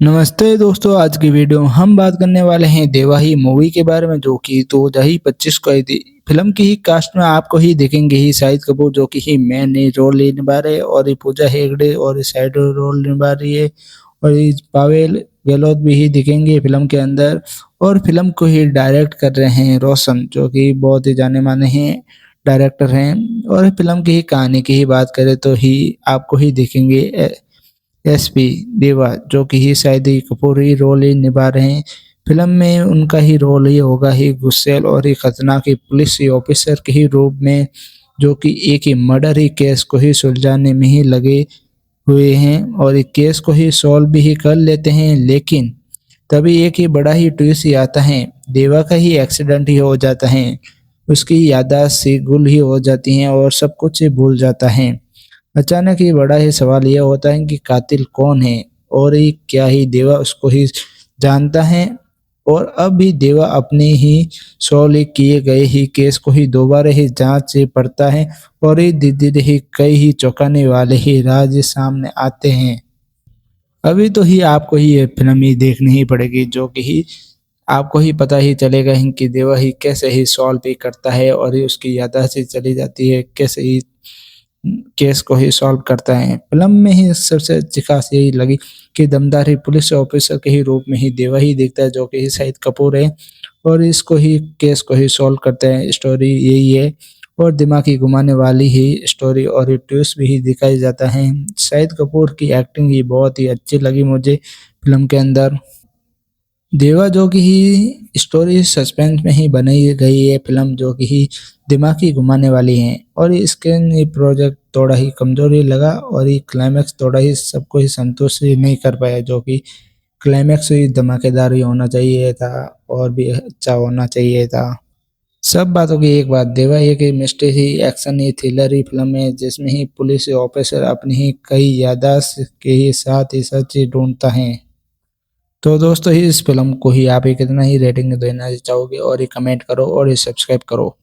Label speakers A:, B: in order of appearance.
A: नमस्ते दोस्तों, आज की वीडियो में हम बात करने वाले हैं देवा ही मूवी के बारे में जो कि 2025 को आई थी। फिल्म की ही कास्ट में आपको ही देखेंगे ही शाहिद कपूर जो कि ही मेन रोल निभा रहे हैं और ये पूजा हेगड़े और ये साइड रोल निभा रही है और ये पावेल गहलोत भी ही दिखेंगे फिल्म के अंदर। और फिल्म को ही डायरेक्ट कर रहे हैं रोशन जो कि बहुत ही जाने माने हैं डायरेक्टर हैं। और फिल्म की ही कहानी की ही बात करें तो ही आपको ही देखेंगे एसपी देवा जो कि ही शायद ही कपूर ही रोल ही निभा रहे हैं। फिल्म में उनका ही रोल ही होगा ही गुस्सेल और ही खतरनाक ही पुलिस ही ऑफिसर के ही रूप में जो कि एक ही मर्डर ही केस को ही सुलझाने में ही लगे हुए हैं और एक केस को ही सॉल्व भी ही कर लेते हैं। लेकिन तभी एक ही बड़ा ही ट्विस्ट ही आता है, देवा का ही एक्सीडेंट ही हो जाता है, उसकी याददाश्त सी गुल ही हो जाती हैं और सब कुछ ही भूल जाता है। अचानक ही बड़ा ही सवाल यह होता है कि कातिल कौन है और ये क्या ही देवा उसको ही जानता है। और अब भी देवा अपने ही सॉल्व किए गए ही केस को ही दोबारा ही जांच से पड़ता है और ये धीरे धीरे ही कई ही चौंकाने वाले ही राज सामने आते हैं। अभी तो ही आपको ही ये फिल्म ही देखनी ही पड़ेगी जो कि ही आपको ही पता ही चलेगा ही कि देवा ही कैसे ही सॉल्व भी करता है और ये उसकी याददाश्त ही चली जाती है, कैसे ही केस को ही सॉल्व करता है। फिल्म में ही सबसे अच्छी खास यही लगी कि दमदार ही पुलिस ऑफिसर के ही रूप में ही देवा ही दिखता है जो कि शाहिद कपूर है और इसको ही केस को ही सॉल्व करते हैं। स्टोरी यही है और दिमाग ही घुमाने वाली ही स्टोरी और ये ट्विस्ट भी ही दिखाई जाता है। शाहिद कपूर की एक्टिंग ही बहुत ही अच्छी लगी मुझे फिल्म के अंदर। देवा जो कि ही स्टोरी सस्पेंस में ही बनाई गई है फिल्म जो कि ही दिमाग ही घुमाने वाली है और इसके ये प्रोजेक्ट थोड़ा ही कमजोर ही लगा और ये क्लाइमैक्स थोड़ा ही सबको ही संतुष्ट ही नहीं कर पाया जो कि क्लाइमैक्स ही धमाकेदार ही होना चाहिए था और भी अच्छा होना चाहिए था। सब बातों की एक बात, देवा एक ही mystery he action he thriller he film है जिसमें ही पुलिस ऑफिसर अपनी ही कई याददाश्त के ही साथ ही सच ही ढूंढता है। तो दोस्तों इस फ़िल्म को ही आप ये कितना ही रेटिंग देना चाहोगे और ये कमेंट करो और ये सब्सक्राइब करो।